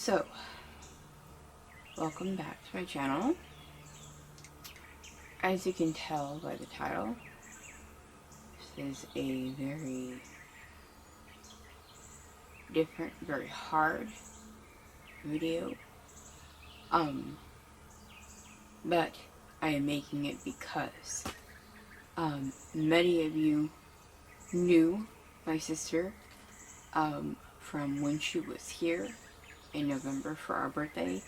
So, welcome back to my channel. As you can tell by the title, this is a very different, very hard video. But I am making it because many of you knew my sister from when she was here in November for our birthday,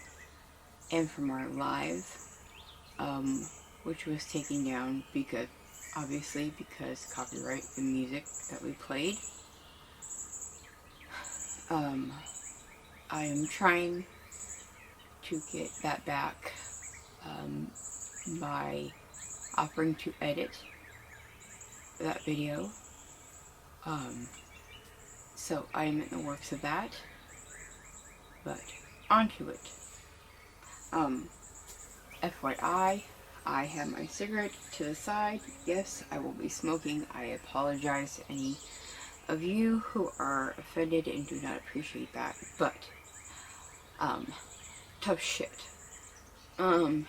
and from our live, which was taken down because, obviously, because copyright the music that we played. I am trying to get that back by offering to edit that video. So I am in the works of that. But onto it. FYI, I have my cigarette to the side. Yes, I will be smoking. I apologize to any of you who are offended and do not appreciate that. But, tough shit. I'm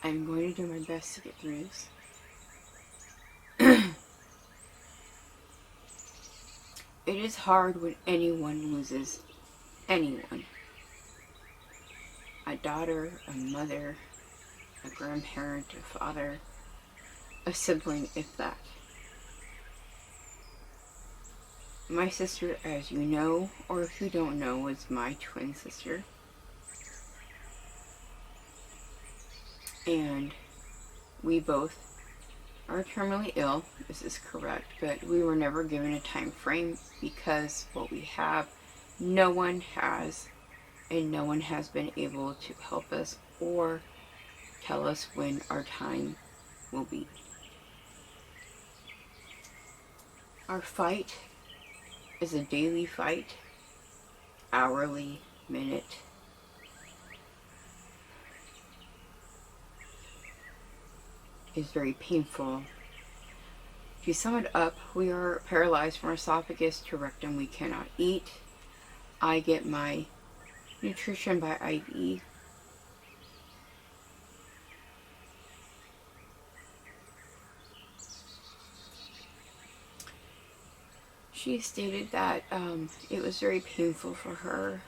going to do my best to get through this. It is hard when anyone loses anyone. A daughter, a mother, a grandparent, a father, a sibling, if that. My sister, as you know, or if you don't know, is my twin sister. And we both are terminally ill, this is correct, but we were never given a time frame because what we have, no one has, and no one has been able to help us or tell us when our time will be. Our fight is a daily fight, hourly, minute. Is very painful. To sum it up, we are paralyzed from esophagus to rectum. We cannot eat. I get my nutrition by IV. She stated that it was very painful for her,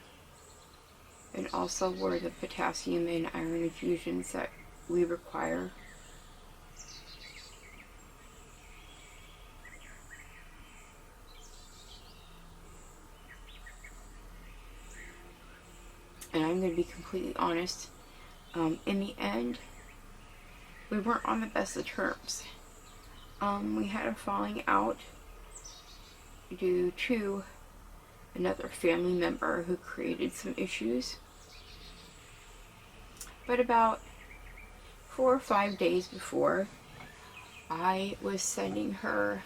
and also were the potassium and iron infusions that we require. And I'm going to be completely honest, in the end, we weren't on the best of terms. We had a falling out due to another family member who created some issues. But about 4 or 5 days before, I was sending her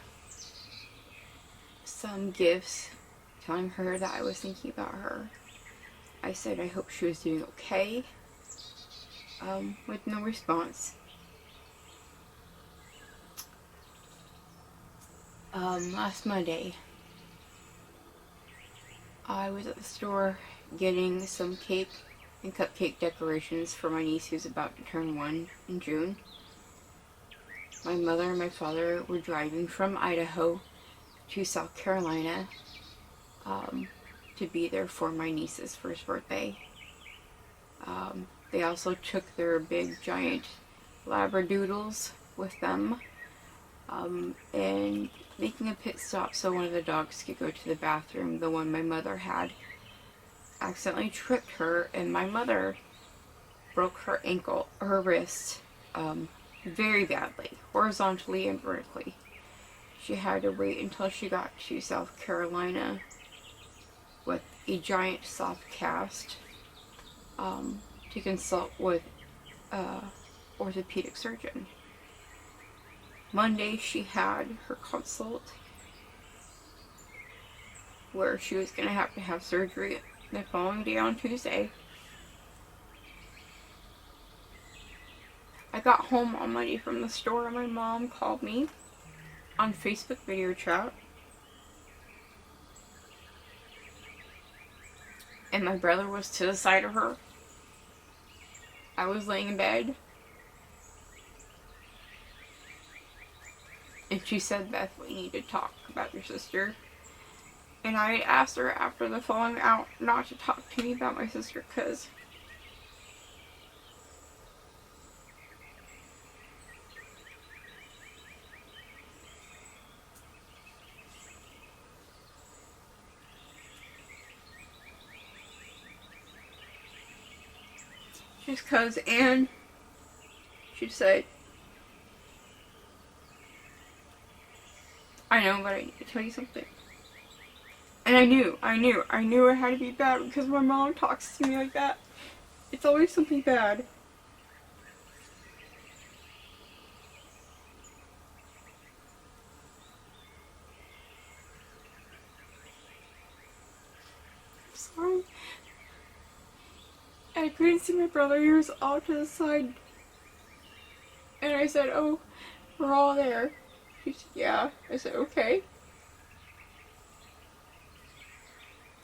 some gifts, telling her that I was thinking about her. I said I hope she was doing okay, with no response. Last Monday, I was at the store getting some cake and cupcake decorations for my niece who's about to turn 1 in June. My mother and my father were driving from Idaho to South Carolina, to be there for my niece's first birthday. They also took their big giant labradoodles with them, and making a pit stop so one of the dogs could go to the bathroom. The one my mother had accidentally tripped her, and my mother broke her ankle, her wrist, very badly, horizontally and vertically. She had to wait until she got to South Carolina with a giant soft cast to consult with orthopedic surgeon. Monday she had her consult where she was going to have surgery the following day on Tuesday. I got home on Monday from the store and my mom called me on Facebook video chat and my brother was to the side of her. I was laying in bed. And she said, Beth, we need to talk about your sister. And I asked her after the falling out not to talk to me about my sister because and she said, I know, but I need to tell you something. And I knew it had to be bad because my mom talks to me like that. It's always something bad. I'm sorry. I couldn't see my brother. He was off to the side. And I said, oh, we're all there. She said, yeah. I said, okay.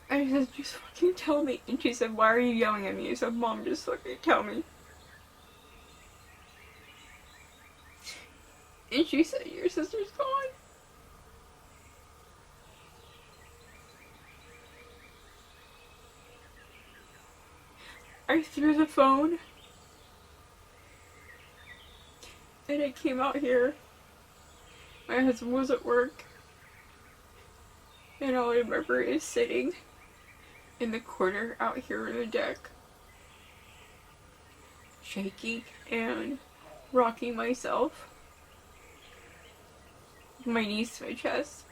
And I said, just fucking tell me. And she said, why are you yelling at me? I said, Mom, just fucking tell me. And she said, your sister's gone. I threw the phone. And I came out here. My husband was at work. And all I remember is sitting in the corner out here on the deck, shaking and rocking myself, my knees to my chest,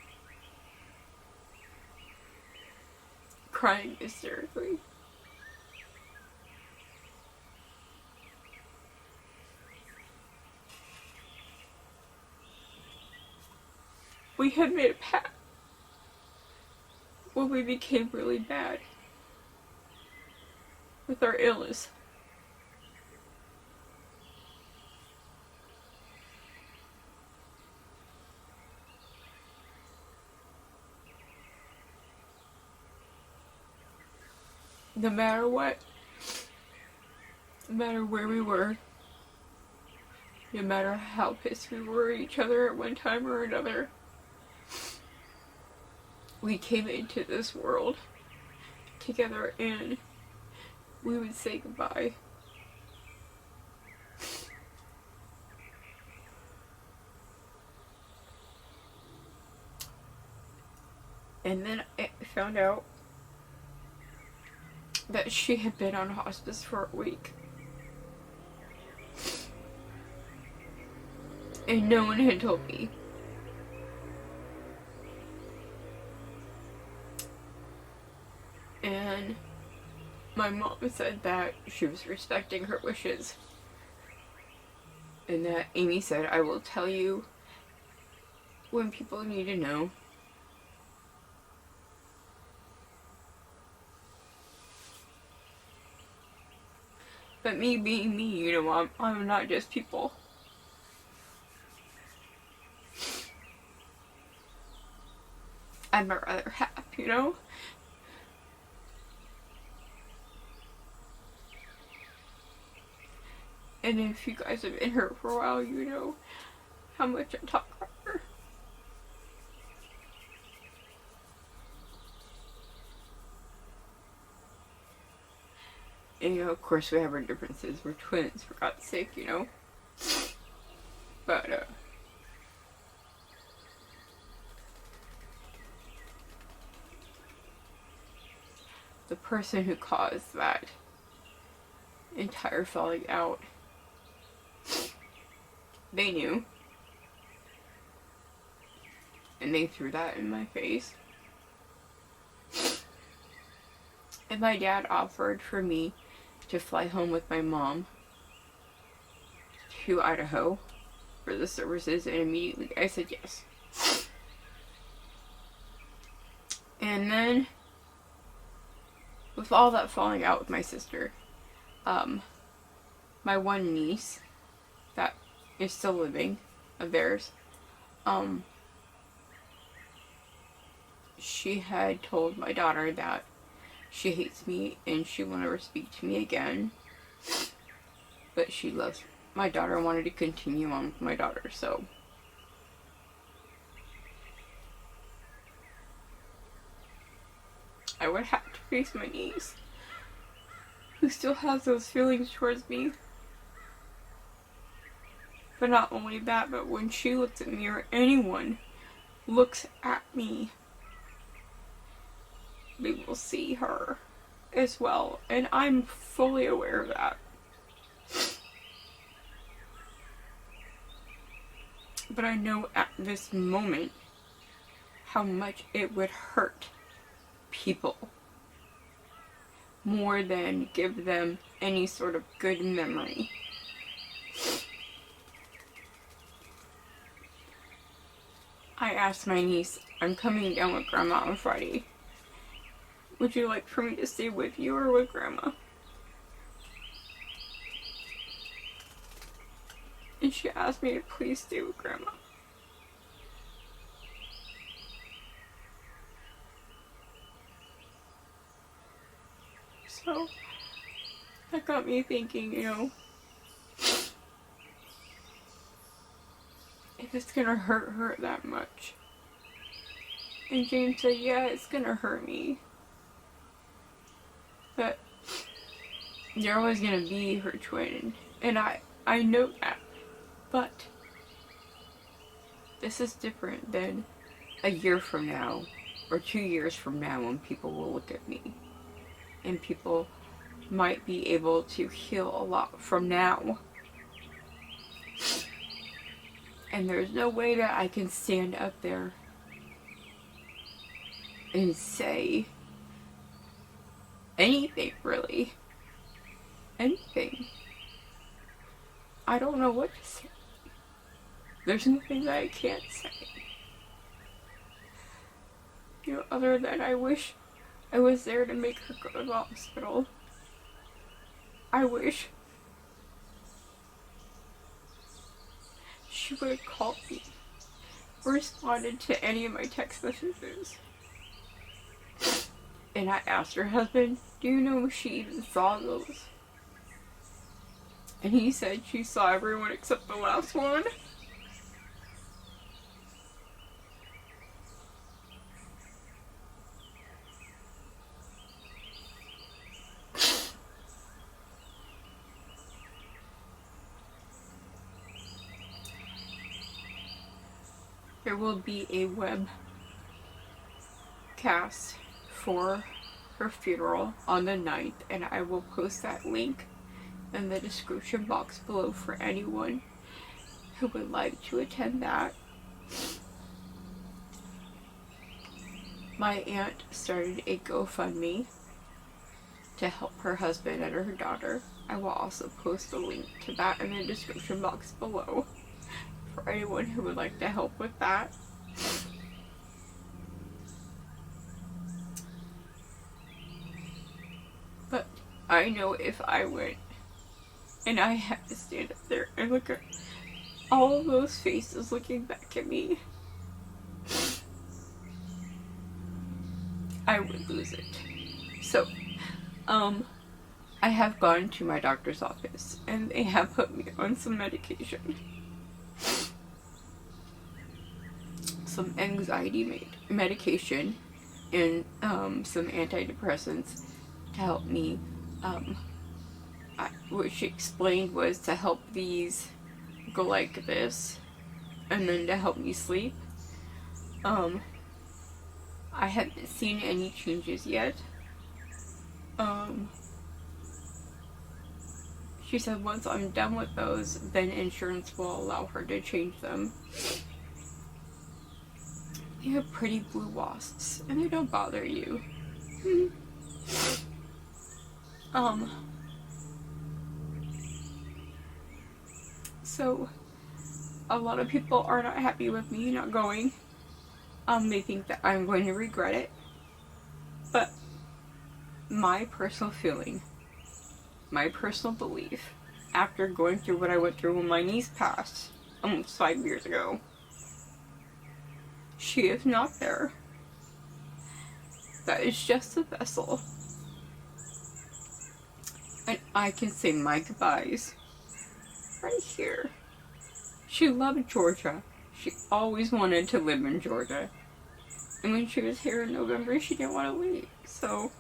crying hysterically. We had made a pact when we became really bad with our illness. No matter what, no matter where we were, no matter how pissed we were at each other at one time or another, we came into this world together and we would say goodbye. And then I found out that she had been on hospice for a week. And no one had told me. And my mom said that she was respecting her wishes. And that Aimee said, I will tell you when people need to know. But me being me, you know, I'm not just people. I'm my other half, you know? And if you guys have been here for a while, you know how much I talk about her. And, you know, of course we have our differences. We're twins, for God's sake, you know? But, the person who caused that entire falling out, they knew. And they threw that in my face. And my dad offered for me to fly home with my mom to Idaho for the services, and immediately I said yes. And then, with all that falling out with my sister, my one niece that is still living, of theirs, she had told my daughter that She hates me and she will never speak to me again. But she loves my daughter and wanted to continue on with my daughter, so. I would have to face my niece, who still has those feelings towards me. But not only that, but when she looks at me, or anyone looks at me, they will see her as well. And I'm fully aware of that. But I know at this moment how much it would hurt people more than give them any sort of good memory. I asked my niece, I'm coming down with Grandma on Friday. Would you like for me to stay with you or with Grandma? And she asked me to please stay with Grandma. So, that got me thinking, if it's gonna hurt her that much. And James said, yeah, it's gonna hurt me. But you're always gonna be her twin. And I know that. But this is different than a year from now or 2 years from now when people will look at me. And people might be able to heal a lot from now. And there's no way that I can stand up there and say anything, really. Anything. I don't know what to say. There's nothing that I can't say. Other than I wish I was there to make her go to the hospital. I wish she would have called me or responded to any of my text messages. And I asked her husband, do you know if she even saw those? And he said she saw everyone except the last one. There will be a webcast for her funeral on the 9th, and I will post that link in the description box below for anyone who would like to attend that. My aunt started a GoFundMe to help her husband and her daughter. I will also post a link to that in the description box below for anyone who would like to help with that. But I know if I went and I had to stand up there and look at all of those faces looking back at me, I would lose it. So, I have gone to my doctor's office and they have put me on some medication. Some anxiety medication and some antidepressants to help me. What she explained was to help these go like this and then to help me sleep. I haven't seen any changes yet. She said once I'm done with those, then insurance will allow her to change them. They have pretty blue wasps, and they don't bother you. So, a lot of people are not happy with me not going. They think that I'm going to regret it. But, my personal feeling, my personal belief, after going through what I went through when my niece passed, almost 5 years ago, she is not there. That is just a vessel And I can say my goodbyes right here. She loved Georgia. She always wanted to live in Georgia. And when she was here in November, she didn't want to leave. So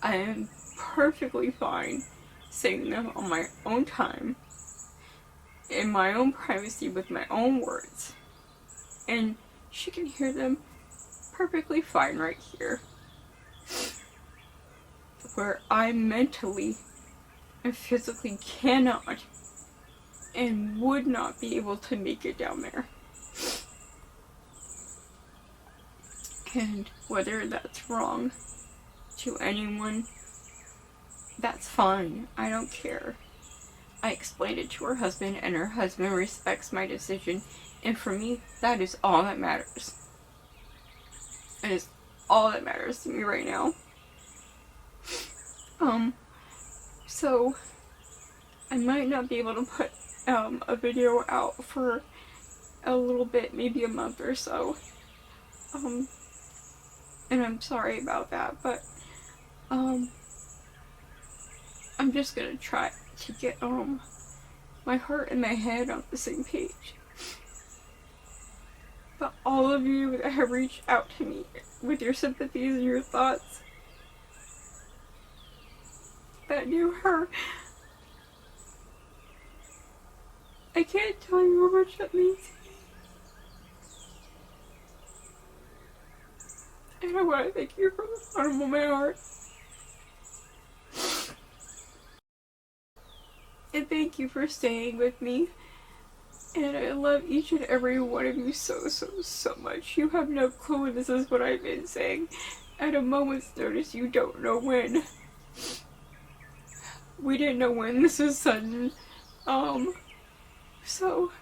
I am perfectly fine saying them on my own time, in my own privacy, with my own words. And she can hear them perfectly fine right here. Where I mentally and physically cannot and would not be able to make it down there. And whether that's wrong to anyone, that's fine. I don't care. I explained it to her husband, and her husband respects my decision. And for me, that is all that matters. It is all that matters to me right now. So I might not be able to put a video out for a little bit, maybe a month or so. And I'm sorry about that, but I'm just gonna try to get my heart and my head on the same page. But all of you that have reached out to me with your sympathies and your thoughts that knew her, I can't tell you how much that means to me. And I want to thank you from the bottom of my heart. And thank you for staying with me. And I love each and every one of you so, so, so much. You have no clue, this is what I've been saying. At a moment's notice, you don't know when. We didn't know when, this was sudden. So,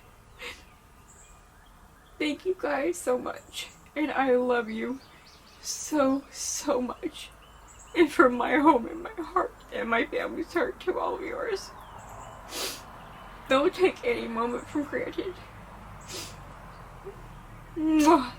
thank you guys so much. And I love you so, so much. And from my home and my heart and my family's heart to all of yours. Don't take any moment for granted. Mwah.